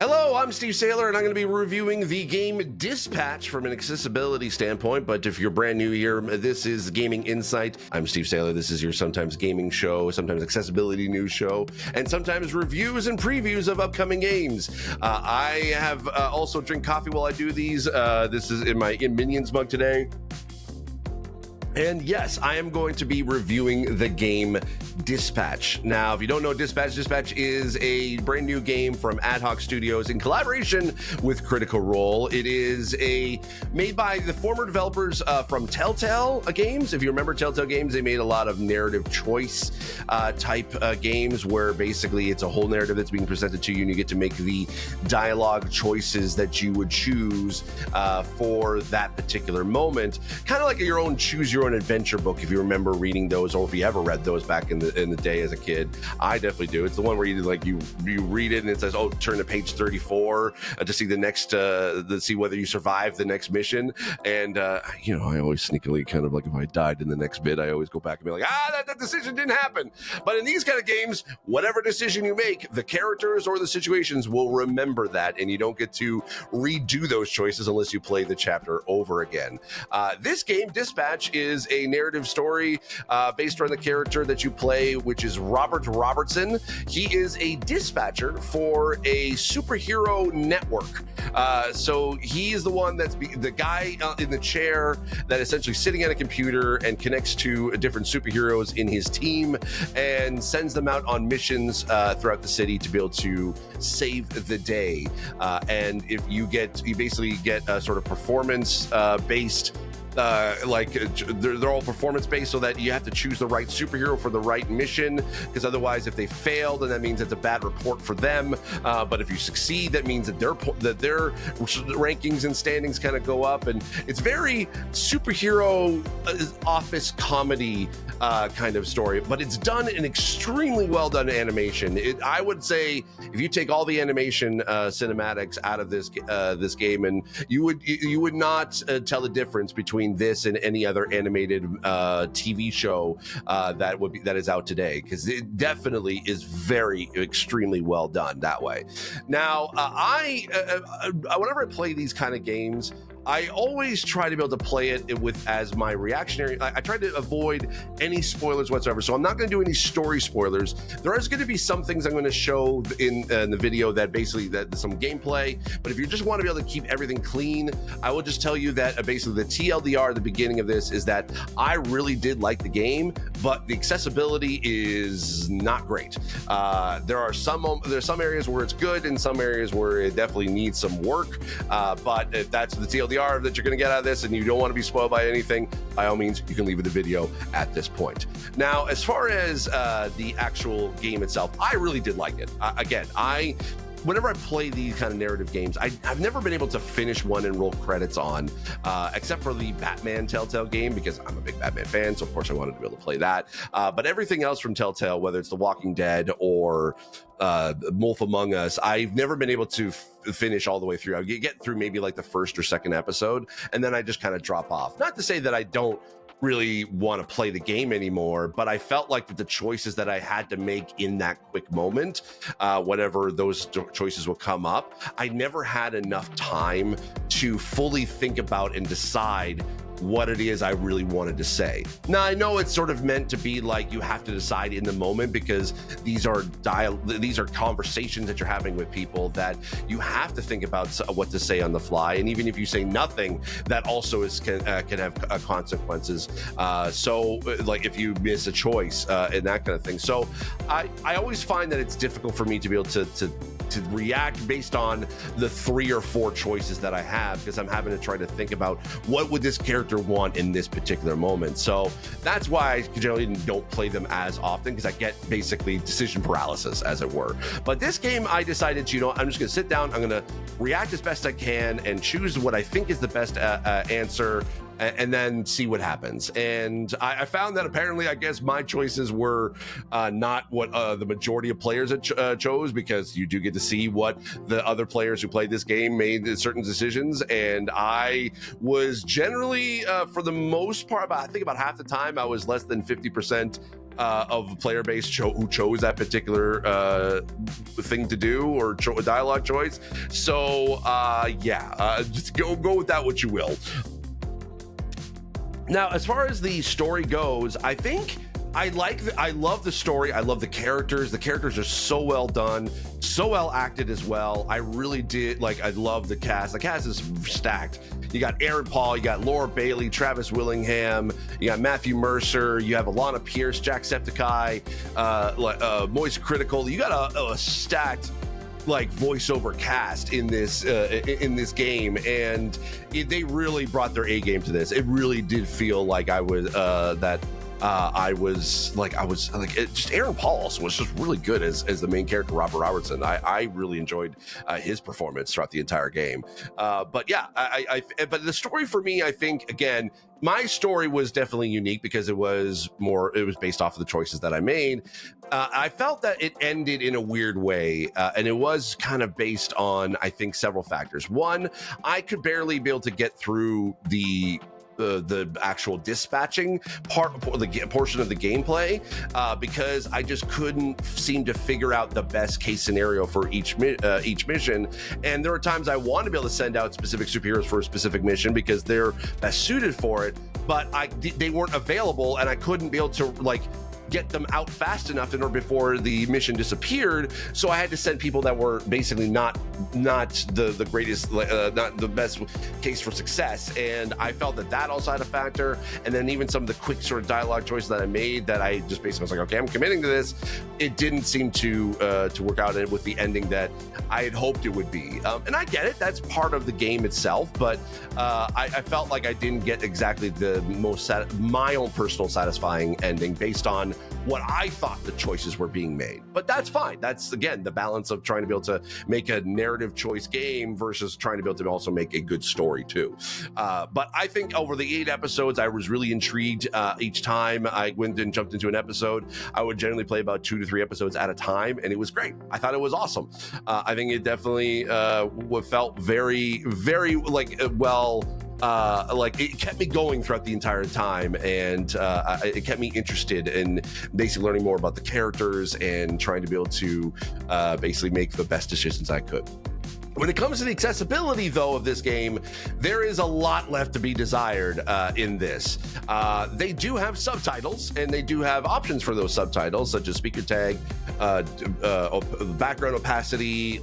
Hello, I'm Steve Saylor, and I'm going to be reviewing the game Dispatch from an accessibility standpoint. But if you're brand new here, this is Gaming Insight. I'm Steve Saylor. This is your sometimes gaming show, sometimes accessibility news show, and sometimes reviews and previews of upcoming games. I have also drink coffee while I do these. This is in my Minions mug today. And yes, I am going to be reviewing the game Dispatch. Now, if you don't know Dispatch is a brand new game from Ad Hoc Studios in collaboration with Critical Role. It is made by the former developers from Telltale games. If you remember Telltale games, they made a lot of narrative choice type games where basically it's a whole narrative that's being presented to you and you get to make the dialogue choices that you would choose for that particular moment. Kind of like your own choose your own adventure book, if you remember reading those, or if you ever read those back in the day as a kid. I definitely do. It's the one where you read it and it says, oh, turn to page 34 to see the next to see whether you survive the next mission. And I always sneakily kind of like, if I died in the next bit, I always go back and be like, that decision didn't happen. But in these kind of games, whatever decision you make, the characters or the situations will remember that, and you don't get to redo those choices unless you play the chapter over again. This game, Dispatch, is a narrative story based on the character that you play, which is Robert Robertson. He is a dispatcher for a superhero network. So he is the one that's the guy in the chair that essentially sitting at a computer and connects to different superheroes in his team and sends them out on missions throughout the city to be able to save the day. And if you basically get a sort of performance based they're all performance based, so that you have to choose the right superhero for the right mission, because otherwise if they fail, then that means it's a bad report for them, but if you succeed, that means that their rankings and standings kind of go up. And it's very superhero office comedy kind of story, but it's done in extremely well done animation. I would say if you take all the animation cinematics out of this game, and you would not tell the difference between this and any other animated TV show that is out today, because it definitely is very extremely well done that way. Now, whenever I play these kind of games, I always try to be able to play it with as my reactionary. I try to avoid any spoilers whatsoever. So I'm not going to do any story spoilers. There is going to be some things I'm going to show in the video that some gameplay. But if you just want to be able to keep everything clean, I will just tell you that basically the TLDR at the beginning of this is that I really did like the game, but the accessibility is not great. There's some areas where it's good and some areas where it definitely needs some work. But if that's the TLDR that you're going to get out of this and you don't want to be spoiled by anything, by all means, you can leave the video at this point. Now, as far as the actual game itself, I really did like it. Whenever I play these kind of narrative games, I've never been able to finish one and roll credits on, except for the Batman Telltale game, because I'm a big Batman fan, so of course I wanted to be able to play that. But everything else from Telltale, whether it's The Walking Dead or Wolf Among Us, I've never been able to finish all the way through. I get through maybe like the first or second episode, and then I just kind of drop off. Not to say that I don't really want to play the game anymore, but I felt like that the choices that I had to make in that quick moment, whenever those choices would come up, I never had enough time to fully think about and decide what it is I really wanted to say. Now, I know it's sort of meant to be like you have to decide in the moment, because these are conversations that you're having with people that you have to think about what to say on the fly, and even if you say nothing, that also can have consequences. So like if you miss a choice and that kind of thing. So I always find that it's difficult for me to be able to react based on the 3 or 4 choices that I have, because I'm having to try to think about what would this character want in this particular moment. So that's why I generally don't play them as often, because I get basically decision paralysis, as it were. But this game, I decided, I'm just going to sit down, I'm going to react as best I can and choose what I think is the best answer, and then see what happens. And I found that apparently, I guess my choices were not what the majority of players chose, because you do get to see what the other players who played this game made certain decisions. And I was generally, for the most part, I think about half the time, I was less than 50% of player base who chose that particular thing to do or dialogue choice. So just go with that what you will. Now, as far as the story goes, I think I love the story. I love the characters. The characters are so well done, so well acted as well. I really did I love the cast. The cast is stacked. You got Aaron Paul, you got Laura Bailey, Travis Willingham, you got Matthew Mercer, you have Alana Pierce, Jacksepticeye, Moist Critical. You got a stacked voiceover cast in this game, and they really brought their A game to this. It really did feel like I was just Aaron Paul also was just really good as the main character, Robert Robertson. I really enjoyed his performance throughout the entire game. But the story for me, I think, again, my story was definitely unique because it was based off of the choices that I made. I felt that it ended in a weird way, and it was kind of based on, I think, several factors. One, I could barely be able to get through the actual dispatching portion of the gameplay because I just couldn't seem to figure out the best case scenario for each mission. And there were times I wanted to be able to send out specific superheroes for a specific mission because they're best suited for it, but they weren't available, and I couldn't be able to get them out fast enough in order before the mission disappeared. So I had to send people that were basically not the greatest, not the best case for success. And I felt that also had a factor. And then even some of the quick sort of dialogue choices that I made that I just basically was like, okay, I'm committing to this. It didn't seem to work out with the ending that I had hoped it would be. And I get it, that's part of the game itself, but I felt like I didn't get exactly the most my own personal satisfying ending based on what I thought the choices were being made. But that's fine. That's, again, the balance of trying to be able to make a narrative choice game versus trying to be able to also make a good story too. But I think over the 8 episodes, I was really intrigued. Each time I went and jumped into an episode, I would generally play about 2 to 3 episodes at a time, and it was great. I thought it was awesome. I think it definitely felt very, very it kept me going throughout the entire time, and it kept me interested in basically learning more about the characters and trying to be able to basically make the best decisions I could. When it comes to the accessibility, though, of this game, there is a lot left to be desired in this. They do have subtitles, and they do have options for those subtitles, such as speaker tag, background opacity,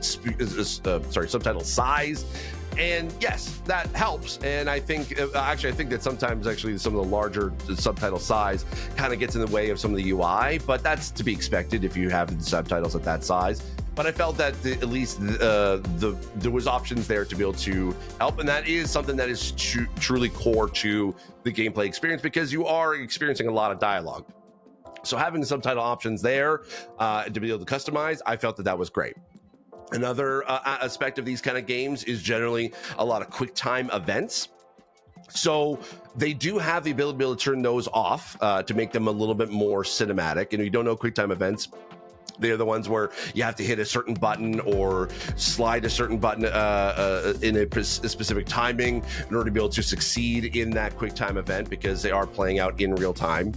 subtitle size. And yes, that helps. And I think that sometimes some of the larger subtitle size kind of gets in the way of some of the UI, but that's to be expected if you have the subtitles at that size. But I felt that at least there was options there to be able to help, and that is something that is truly core to the gameplay experience because you are experiencing a lot of dialogue. So having the subtitle options there to be able to customize, I felt that was great. Another aspect of these kind of games is generally a lot of quick time events. So they do have the ability to be able to turn those off to make them a little bit more cinematic. And if you don't know quick time events, they're the ones where you have to hit a certain button or slide a certain button in a specific timing in order to be able to succeed in that quick time event because they are playing out in real time.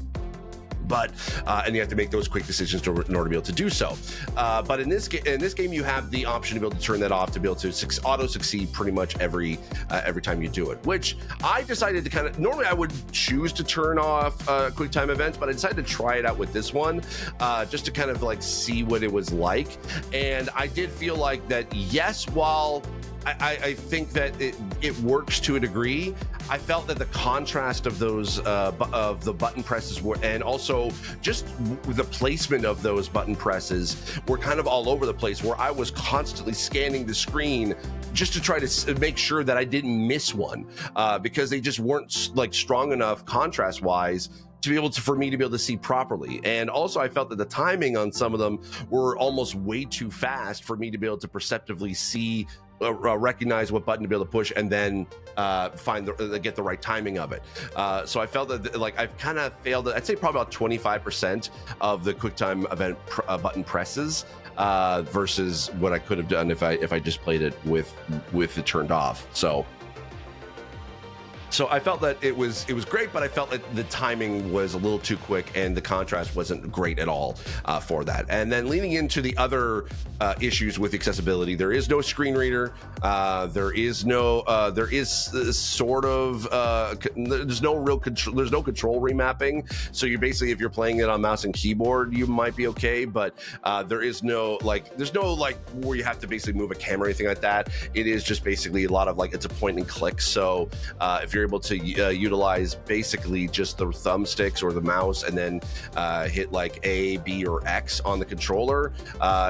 But and you have to make those quick decisions in order to be able to do so. But in this game, you have the option to be able to turn that off to be able to auto succeed pretty much every time you do it. Which I decided to normally I would choose to turn off quick time events, but I decided to try it out with this one just to kind of see what it was like. And I did feel like that. Yes, while I think that it works to a degree, I felt that the contrast of those of the button presses and also just the placement of those button presses were kind of all over the place, where I was constantly scanning the screen just to try to make sure that I didn't miss one because they just weren't strong enough contrast wise to be able to, for me to be able to see properly. And also I felt that the timing on some of them were almost way too fast for me to be able to perceptively see recognize what button to be able to push and then get the right timing of it. So I felt that I've kind of failed. I'd say probably about 25% of the QuickTime event button presses versus what I could have done if I just played it with it turned off. So So I felt that it was great, but I felt that the timing was a little too quick and the contrast wasn't great at all for that. And then leaning into the other issues with accessibility, there is no screen reader. There is sort of there's no real control. There's no control remapping. So you basically, if you're playing it on mouse and keyboard, you might be okay. But there's no where you have to basically move a camera or anything like that. It is just basically a lot of it's a point and click. So if you're able to utilize basically just the thumbsticks or the mouse and then hit like A, B, or X on the controller,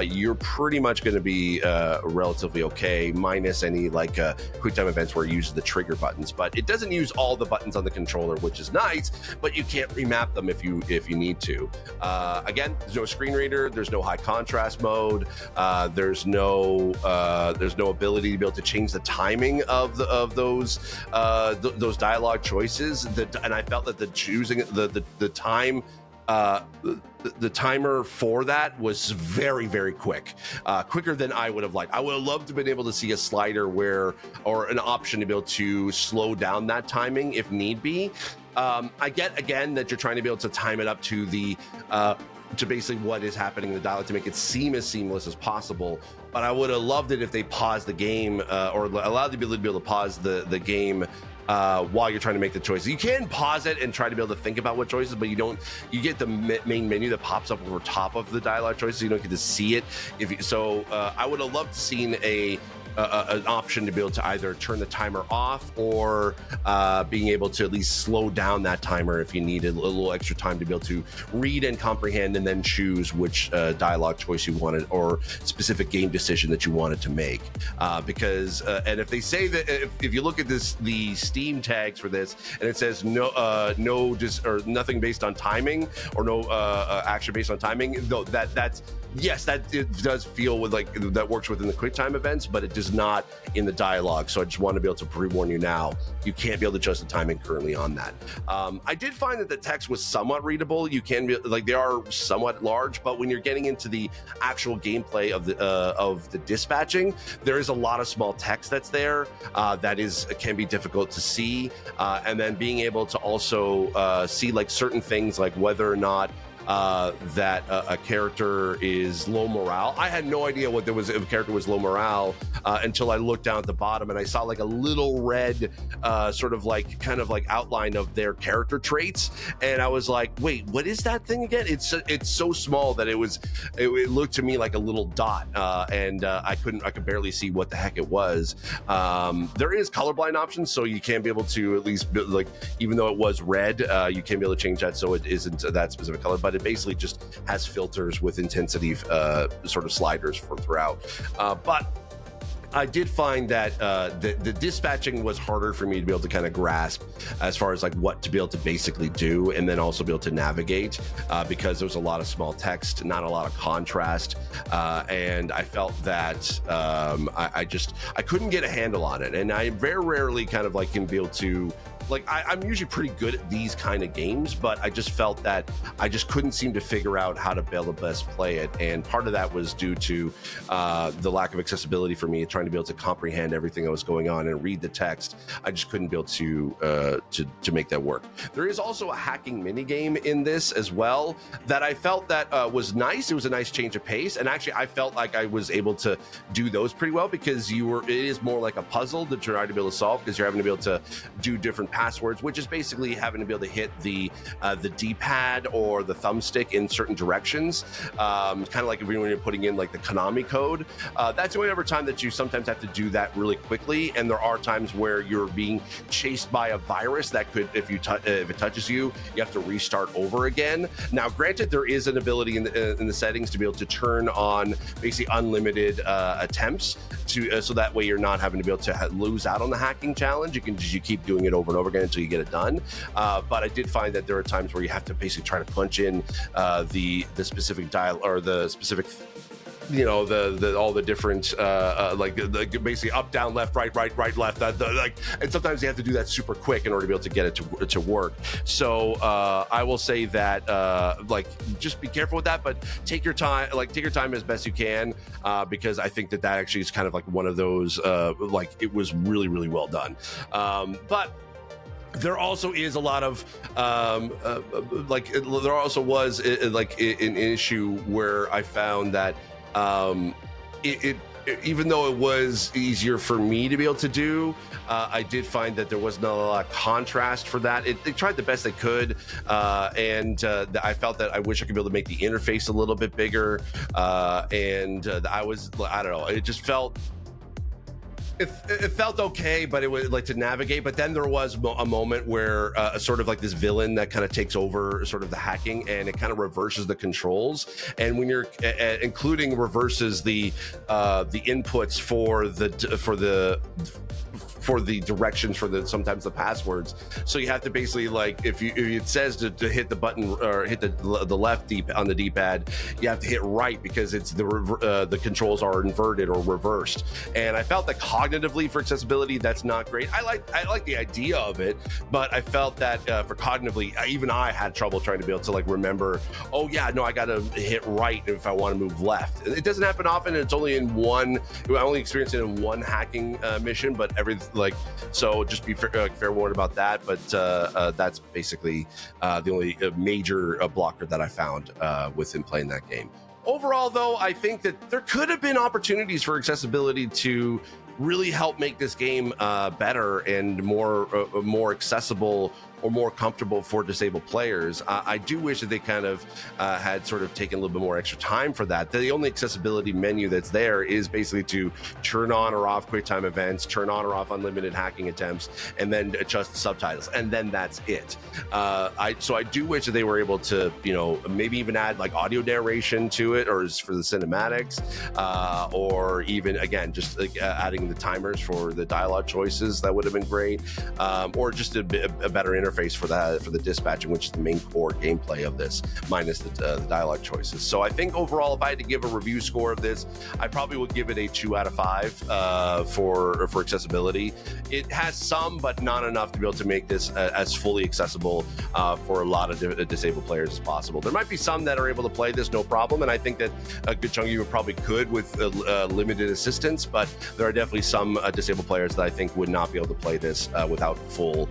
you're pretty much going to be relatively okay, minus any quick time events where it uses the trigger buttons. But it doesn't use all the buttons on the controller, which is nice, but you can't remap them if you need to. Again, there's no screen reader, there's no high contrast mode, there's no ability to be able to change the timing of those dialogue choices. And I felt that the time the timer for that was very, very quick, quicker than I would have liked. I would have loved to have been able to see a slider or an option to be able to slow down that timing if need be. I get again that you're trying to be able to time it up to to basically what is happening in the dialogue to make it seem as seamless as possible. But I would have loved it if they paused the game or allowed the ability to be able to pause the game while you're trying to make the choices. You can pause it and try to be able to think about what choices, but you get the main menu that pops up over top of the dialogue choices. You don't get to see it. I would have loved to seen an option to be able to either turn the timer off or being able to at least slow down that timer if you needed a little extra time to be able to read and comprehend and then choose which dialogue choice you wanted or specific game decision that you wanted to make. And if they say that, if you look at the Steam tags for this and it says or nothing based on timing or no action based on timing, though yes, it does feel that works within the QuickTime events, but it does not in the dialogue. So I just want to be able to pre-warn you now, you can't be able to adjust the timing currently on that. I did find that the text was somewhat readable. You can be they are somewhat large, but when you're getting into the actual gameplay of the dispatching, there is a lot of small text that's there that can be difficult to see, and then being able to also see certain things like whether or not that a character is low morale. I had no idea what there was if a character was low morale until I looked down at the bottom and I saw a little red kind of outline of their character traits, and I was like, wait, what is that thing again? It's so small that it looked to me like a little dot, and I could barely see what the heck it was. There is colorblind options, so you can be able to at least even though it was red, you can be able to change that so it isn't that specific color, but it basically just has filters with intensity sort of sliders throughout. But I did find that the dispatching was harder for me to be able to kind of grasp as far as what to be able to basically do, and then also be able to navigate because there was a lot of small text, not a lot of contrast, and I felt that I couldn't get a handle on it, and I very rarely kind of can be able to. I'm usually pretty good at these kind of games, but I just felt that I just couldn't seem to figure out how to be able to best play it. And part of that was due to the lack of accessibility for me, trying to be able to comprehend everything that was going on and read the text. I just couldn't be able to make that work. There is also a hacking mini game in this as well that I felt that was nice. It was a nice change of pace. And actually, I felt like I was able to do those pretty well because it is more like a puzzle to try to be able to solve, because you're having to be able to do different passwords, which is basically having to be able to hit the D-pad or the thumbstick in certain directions, kind of like when you're putting in the Konami code. That's the only other time that you sometimes have to do that really quickly, and there are times where you're being chased by a virus that could, if it touches you, you have to restart over again. Now, granted, there is an ability in the settings to be able to turn on basically unlimited attempts so that way you're not having to be able to lose out on the hacking challenge. You keep doing it over and over again until you get it done. But I did find that there are times where you have to basically try to punch in the specific dial or the specific all the different basically up, down, left, right, left, and sometimes you have to do that super quick in order to be able to get it to work. So I will say that just be careful with that, but take your time as best you can, because I think that actually is kind of one of those it was really, really well done. But there also is a lot of like there also was like an issue where I found that it even though it was easier for me to be able to do, I did find that there was not a lot of contrast for that. They tried the best they could, and I felt that I wish I could be able to make the interface a little bit bigger, and I don't know, it just felt it felt okay, but it was like to navigate. But then there was a moment where sort of like this villain that kind of takes over sort of the hacking, and it kind of reverses the controls. And when you're including reverses the inputs for the directions for the sometimes the passwords, so you have to basically, like, if it says to hit the button or hit the left on the D-pad, you have to hit right because it's the controls are inverted or reversed. And I felt that cognitively for accessibility, that's not great. I like the idea of it, but I felt that for cognitively, even I had trouble trying to be able to like remember, oh yeah, no, I gotta hit right if I want to move left. It doesn't happen often, and it's only in one. I only experienced it in one hacking mission, but so just be fair warned about that. But that's basically the only major blocker that I found within playing that game. Overall, though, I think that there could have been opportunities for accessibility to really help make this game better and more accessible or more comfortable for disabled players. I do wish that they kind of had sort of taken a little bit more extra time for that. The only accessibility menu that's there is basically to turn on or off QuickTime events, turn on or off unlimited hacking attempts, and then adjust the subtitles, and then that's it. So I do wish that they were able to, maybe even add like audio narration to it, or for the cinematics, or even again just like adding the timers for the dialogue choices. That would have been great, or just a better interface for the dispatching, which is the main core gameplay of this, minus the dialogue choices. So I think overall, if I had to give a review score of this, I probably would give it a 2 out of 5 for accessibility. It has some, but not enough to be able to make this as fully accessible for a lot of disabled players as possible. There might be some that are able to play this no problem, and I think that a good chunk of you probably could with limited assistance, but there are definitely some disabled players that I think would not be able to play this without full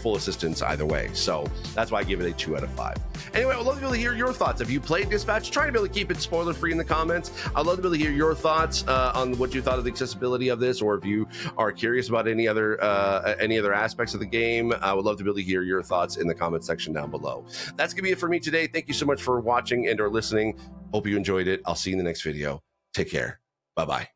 full assistance either way. So that's why I give it a 2 out of 5. Anyway, I'd love to be able to hear your thoughts. Have you played Dispatch? Try to be able to keep it spoiler free in the comments. I'd love to be able to hear your thoughts on what you thought of the accessibility of this, or if you are curious about any other aspects of the game. I would love to be able to hear your thoughts in the comment section down below. That's gonna be it for me today. Thank you so much for watching and or listening. Hope you enjoyed it. I'll see you in the next video. Take care. Bye-bye.